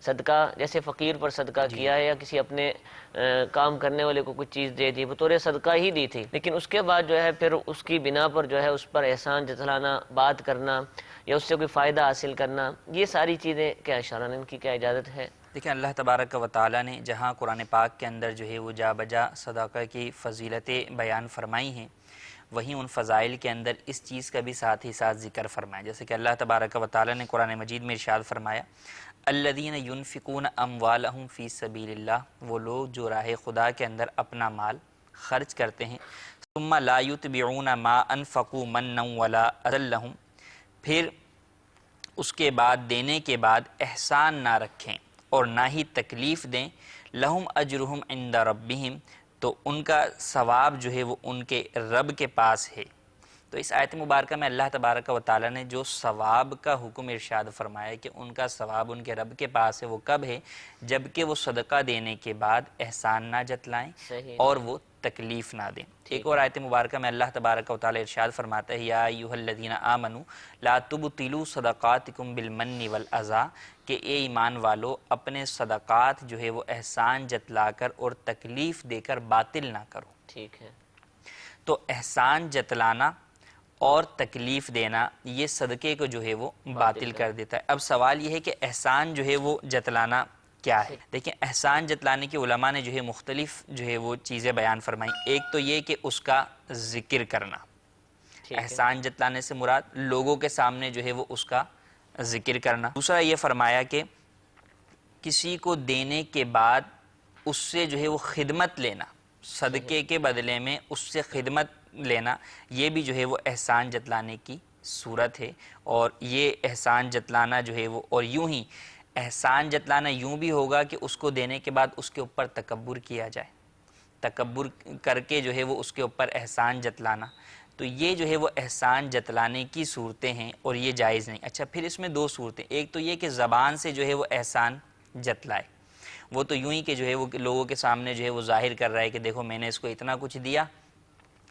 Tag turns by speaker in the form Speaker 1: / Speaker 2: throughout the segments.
Speaker 1: صدقہ جیسے فقیر پر صدقہ کیا ہے یا کسی اپنے کام کرنے والے کو کچھ چیز دے دی، بطور صدقہ ہی دی تھی، لیکن اس کے بعد جو ہے پھر اس کی بنا پر جو ہے اس پر احسان جتلانا، بات کرنا یا اس سے کوئی فائدہ حاصل کرنا، یہ ساری چیزیں کیا اشارہ، ان کی کیا اجازت ہے؟
Speaker 2: دیکھیں اللہ تبارک و تعالیٰ نے جہاں قرآن پاک کے اندر جو ہے وہ جا بجا صدقہ کی فضیلتیں بیان فرمائی ہیں، وہیں ان فضائل کے اندر اس چیز کا بھی ساتھ ہی ساتھ ذکر فرمایا، جیسے کہ اللہ تبارک و تعالیٰ نے قرآن مجید میں ارشاد فرمایا الذین ینفقون اموالہم فی سبیل اللہ، وہ لوگ جو راہ خدا کے اندر اپنا مال خرچ کرتے ہیں، ثم لا یتبعون ما انفقوا منا ولا اذى لہم، پھر اس کے بعد دینے کے بعد احسان نہ رکھیں اور نہ ہی تکلیف دیں، لہم اجرہم عند ربہم، تو ان کا ثواب جو ہے وہ ان کے رب کے پاس ہے۔ تو اس آیت مبارکہ میں اللہ تبارک و تعالیٰ نے جو ثواب کا حکم ارشاد فرمایا کہ ان کا ثواب ان کے رب کے پاس ہے، وہ کب ہے؟ جبکہ وہ صدقہ دینے کے بعد احسان نہ جتلائیں اور وہ تکلیف نہ دیں۔ ایک اور آیت مبارکہ میں اللہ تبارک و تعالیٰ ارشاد فرماتا ہے یا ایھا الذین آمنوا لا تبطلوا صدقاتکم بالمن والاذی، کہ اے ایمان والو اپنے صدقات جو ہے وہ احسان جتلا کر اور تکلیف دے کر باطل نہ کرو۔
Speaker 1: ٹھیک ہے،
Speaker 2: تو احسان جتلانا اور تکلیف دینا یہ صدقے کو جو ہے وہ باطل کر دیتا ہے۔ اب سوال یہ ہے کہ احسان جو ہے وہ جتلانا کیا ہے؟ دیکھیں احسان جتلانے کے علماء نے جو ہے مختلف جو ہے وہ چیزیں بیان فرمائیں۔ ایک تو یہ کہ اس کا ذکر کرنا، احسان جتلانے سے مراد لوگوں کے سامنے جو ہے وہ اس کا ذکر کرنا۔ دوسرا یہ فرمایا کہ کسی کو دینے کے بعد اس سے جو ہے وہ خدمت لینا، صدقے کے بدلے میں اس سے خدمت لینا، یہ بھی جو ہے وہ احسان جتلانے کی صورت ہے۔ اور یہ احسان جتلانا جو ہے وہ، اور یوں ہی احسان جتلانا یوں بھی ہوگا کہ اس کو دینے کے بعد اس کے اوپر تکبر کیا جائے، تکبر کر کے جو ہے وہ اس کے اوپر احسان جتلانا، تو یہ جو ہے وہ احسان جتلانے کی صورتیں ہیں اور یہ جائز نہیں۔ اچھا پھر اس میں دو صورتیں، ایک تو یہ کہ زبان سے جو ہے وہ احسان جتلائے، وہ تو یوں ہی کہ جو ہے وہ لوگوں کے سامنے جو ہے وہ ظاہر کر رہا ہے کہ دیکھو میں نے اس کو اتنا کچھ دیا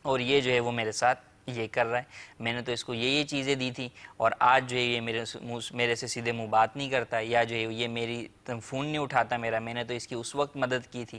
Speaker 2: اور یہ جو ہے وہ میرے ساتھ یہ کر رہا ہے، میں نے تو اس کو یہ چیزیں دی تھی اور آج جو ہے یہ میرے سے سیدھے منہ بات نہیں کرتا، یا جو ہے یہ میری فون نہیں اٹھاتا میرا، میں نے تو اس کی اس وقت مدد کی تھی۔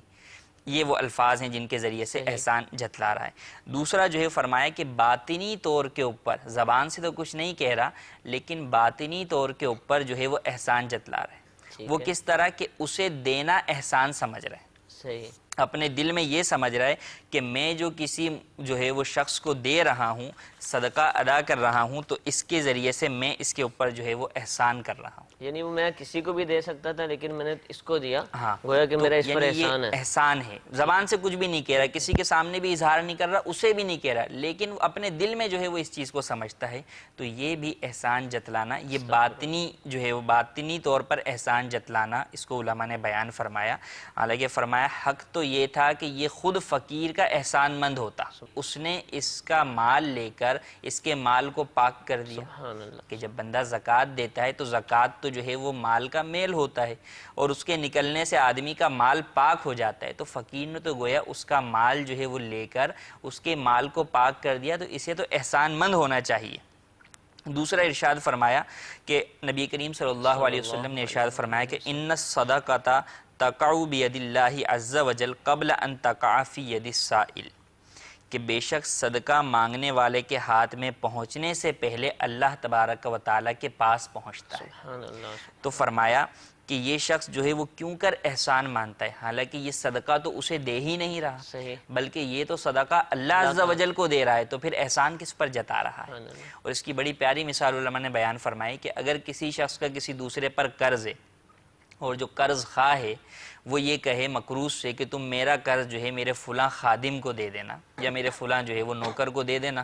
Speaker 2: یہ وہ الفاظ ہیں جن کے ذریعے سے احسان جتلا رہا ہے۔ دوسرا جو ہے فرمایا کہ باطنی طور کے اوپر، زبان سے تو کچھ نہیں کہہ رہا لیکن باطنی طور کے اوپر جو ہے وہ احسان جتلا رہا ہے۔ وہ کس طرح کہ اسے دینا احسان سمجھ رہا ہے،
Speaker 1: صحیح،
Speaker 2: اپنے دل میں یہ سمجھ رہا ہے کہ میں جو کسی جو ہے وہ شخص کو دے رہا ہوں، صدقہ ادا کر رہا ہوں، تو اس کے ذریعے سے میں اس کے اوپر جو ہے وہ احسان کر رہا ہوں۔
Speaker 1: یعنی میں کسی کو بھی دے سکتا تھا لیکن میں نے اس کو دیا،
Speaker 2: ہاں،
Speaker 1: گویا کہ میرا اس پر
Speaker 2: یعنی
Speaker 1: احسان
Speaker 2: یہ
Speaker 1: ہے۔
Speaker 2: احسان ہے، زبان سے کچھ بھی نہیں کہہ رہا، کسی کے سامنے بھی اظہار نہیں کر رہا، اسے بھی نہیں کہہ رہا، لیکن اپنے دل میں جو ہے وہ اس چیز کو سمجھتا ہے، تو یہ بھی احسان جتلانا، یہ باطنی جو ہے وہ باطنی طور پر احسان جتلانا، اس کو علماء نے بیان فرمایا۔ حالانکہ فرمایا حق تو یہ تھا کہ یہ خود فقیر کا احسان مند ہوتا، اس نے اس کا مال لے کر اس کے مال کو پاک کر دیا،
Speaker 1: سبحان اللہ،
Speaker 2: کہ جب بندہ زکوٰۃ دیتا ہے تو زکوٰۃ تو جو ہے وہ مال کا میل ہوتا ہے اور اس کے نکلنے سے آدمی کا مال پاک ہو جاتا ہے، تو فقیر نے تو گویا اس کا مال جو ہے وہ لے کر اس کے مال کو پاک کر دیا، تو اسے تو احسان مند ہونا چاہیے۔ دوسرا ارشاد فرمایا کہ نبی کریم صلی اللہ علیہ وسلم نے ارشاد فرمایا کہ ان الصدقۃ تقع بید اللہ عز وجل قبل ان تقع فی ید السائل، کہ بے شک صدقہ مانگنے والے کے ہاتھ میں پہنچنے سے پہلے اللہ تبارک و تعالیٰ کے پاس پہنچتا ہے۔
Speaker 1: سبحان اللہ،
Speaker 2: تو فرمایا کہ یہ شخص جو ہے وہ کیوں کر احسان مانتا ہے، حالانکہ یہ صدقہ تو اسے دے ہی نہیں رہا،
Speaker 1: صحیح،
Speaker 2: بلکہ یہ تو صدقہ اللہ عز و جل کو دے رہا ہے، تو پھر احسان کس پر جتا رہا ہے؟
Speaker 1: سبحان اللہ،
Speaker 2: اور اس کی بڑی پیاری مثال علماء نے بیان فرمائی کہ اگر کسی شخص کا کسی دوسرے پر قرض ہے اور جو قرض خواہ ہے وہ یہ کہے مقروض سے کہ تم میرا قرض جو ہے میرے فلاں خادم کو دے دینا یا میرے فلاں جو ہے وہ نوکر کو دے دینا،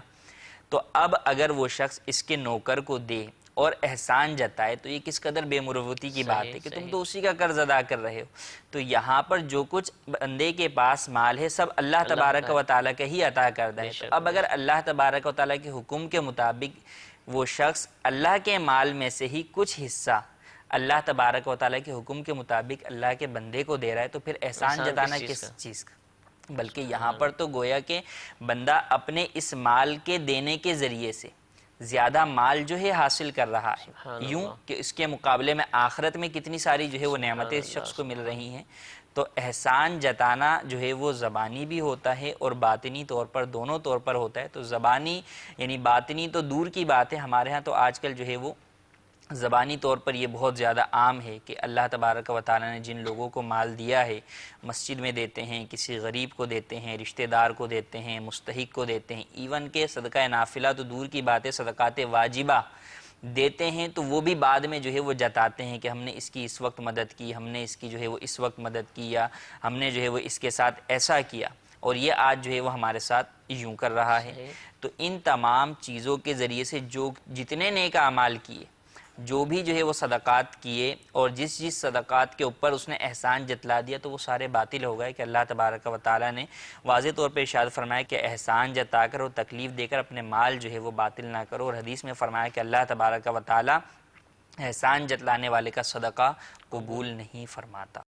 Speaker 2: تو اب اگر وہ شخص اس کے نوکر کو دے اور احسان جتائے تو یہ کس قدر بے مروتی کی بات ہے کہ تم تو اسی کا قرض ادا کر رہے ہو۔ تو یہاں پر جو کچھ بندے کے پاس مال ہے سب اللہ تبارک و تعالیٰ کا ہی عطا کردہ ہے، تو اب اگر اللہ تبارک و تعالیٰ کے حکم کے مطابق وہ شخص اللہ کے مال میں سے ہی کچھ حصہ اللہ تبارک و تعالیٰ کے حکم کے مطابق اللہ کے بندے کو دے رہا ہے، تو پھر احسان جتانا کس چیز کا؟ بلکہ یہاں پر تو گویا کہ بندہ اپنے اس مال کے دینے کے ذریعے سے زیادہ مال جو ہے حاصل کر رہا ہے،
Speaker 1: سبحان
Speaker 2: یوں
Speaker 1: اللہ۔
Speaker 2: کہ اس کے مقابلے میں آخرت میں کتنی ساری جو ہے وہ نعمتیں اس شخص کو مل رہی ہیں۔ تو احسان جتانا جو ہے وہ زبانی بھی ہوتا ہے اور باطنی طور پر، دونوں طور پر ہوتا ہے۔ تو زبانی یعنی باطنی تو دور کی بات ہے، ہمارے ہاں تو آج کل جو ہے وہ زبانی طور پر یہ بہت زیادہ عام ہے کہ اللہ تبارک و تعالیٰ نے جن لوگوں کو مال دیا ہے، مسجد میں دیتے ہیں، کسی غریب کو دیتے ہیں، رشتہ دار کو دیتے ہیں، مستحق کو دیتے ہیں، ایون کہ صدقہ نافلہ تو دور کی بات ہے، صدقات واجبہ دیتے ہیں، تو وہ بھی بعد میں جو ہے وہ جتاتے ہیں کہ ہم نے اس کی اس وقت مدد کی، ہم نے اس کی جو ہے وہ اس وقت مدد کی، یا ہم نے جو ہے وہ اس کے ساتھ ایسا کیا، اور یہ آج جو ہے وہ ہمارے ساتھ یوں کر رہا ہے۔ تو ان تمام چیزوں کے ذریعے سے جو جتنے نیک اعمال کیے، جو بھی جو ہے وہ صدقات کیے، اور جس صدقات کے اوپر اس نے احسان جتلا دیا، تو وہ سارے باطل ہو گئے، کہ اللہ تبارک و تعالیٰ نے واضح طور پہ ارشاد فرمایا کہ احسان جتا کر اور تکلیف دے کر اپنے مال جو ہے وہ باطل نہ کرو، اور حدیث میں فرمایا کہ اللہ تبارک و تعالیٰ احسان جتلانے والے کا صدقہ قبول نہیں فرماتا۔